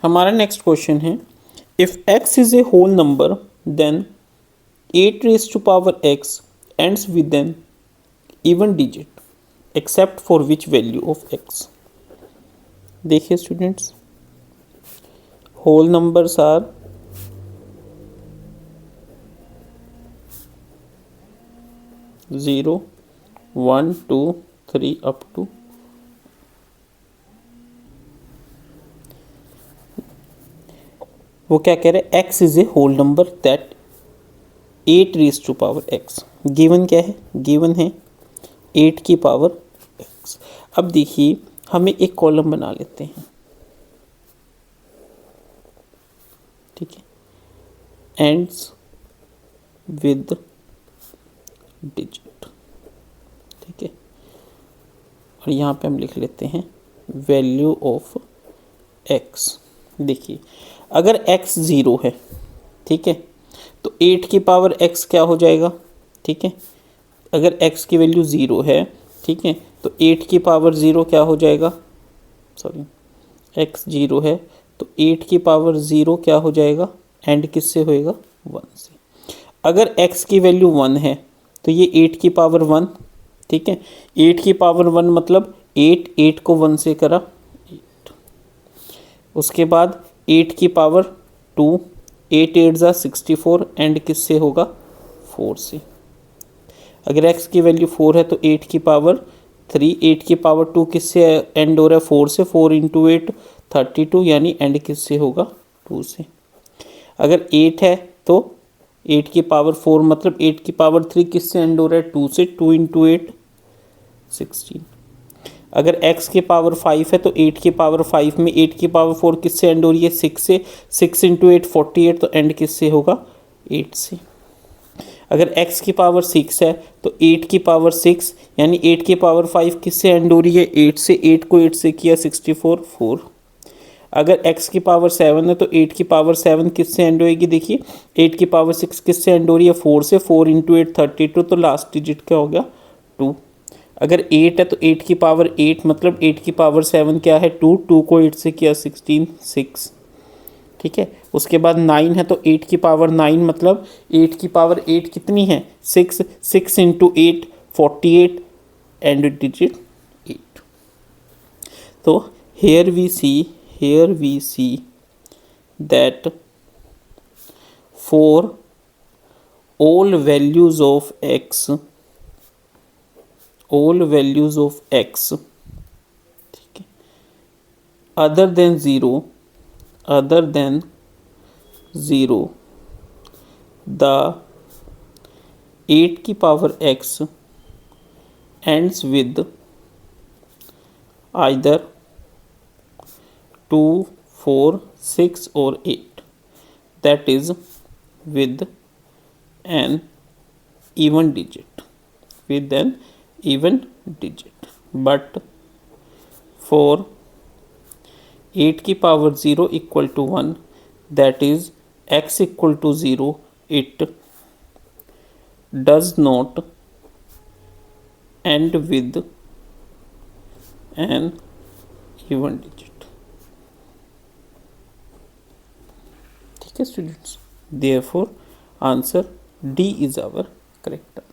हमारा next question है, if x is a whole number then 8 raise to power x ends with an even digit except for which value of x। देखिए students, whole numbers are zero 1 2 3 up to वो क्या कह रहे हैं, x is a whole number that 8 raise to power x। Given क्या है, given है 8 की पावर x। अब देखिए हमें एक कॉलम बना लेते हैं, ठीक है, एंड्स विद डिजिट, ठीक है, और यहाँ पे हम लिख लेते हैं वैल्यू ऑफ x। देखिए अगर x 0 है, ठीक है, तो 8 की पावर x क्या हो जाएगा, ठीक है, अगर x की वैल्यू 0 है, ठीक है, तो 8 की पावर 0 क्या हो जाएगा, सॉरी x 0 है तो 8 की पावर 0 क्या हो जाएगा, एंड किससे होएगा, 1 से। अगर x की वैल्यू 1 है तो ये 8 की पावर 1, ठीक है, 8 की पावर 1 मतलब 8 को 1 से करा 8, उसके बाद 8 की पावर 2, 8 8 ज़ा 64 एंड किससे होगा, 4 से। अगर x की वैल्यू 4 है तो 8 की पावर 3, 8 की पावर 2 किससे एंड हो रहा है, 4 से, 4 इंटू 8 32, यानी एंड किससे होगा, 2 से। अगर 8 है तो 8 की पावर 4 मतलब 8 की पावर 3 किससे एंड हो रहा है, 2 से, 2 इंटू 8 16। अगर x की पावर 5 है तो 8 की पावर 5 में 8 की पावर 4 किससे एंड हो रही है, 6 से, 6 इंटू 8 48, तो एंड किससे होगा, 8 से। अगर x की पावर 6 है तो 8 की पावर 6 यानी 8 की पावर 5 किससे एंड हो रही है, 8 से, 8 को 8 से किया 64 4। अगर x की पावर 7 है तो 8 की पावर 7 किससे एंड होएगी, देखिए 8 की पावर 6 किससे एंड हो रही है, 4 से, 4 इंटू 8 32, तो लास्ट डिजिट क्या हो गया, 2। अगर 8 है तो 8 की पावर 8 मतलब 8 की पावर 7 क्या है, 2, 2 को 8 से किया 16 6, ठीक है। उसके बाद 9 है तो 8 की पावर 9 मतलब 8 की पावर 8 कितनी है, 6, 6 इंटू 8 48 एंड डिजिट 8। तो here we see that for all values of x, ठीक है, other than 0, the 8 की power x ends with either 2 4 6 or 8, that is with an even digit, but for 8 की power 0 equal to 1, that is x equal to 0, it does not end with an even digit। ठीक है students, therefore answer D is our correct answer।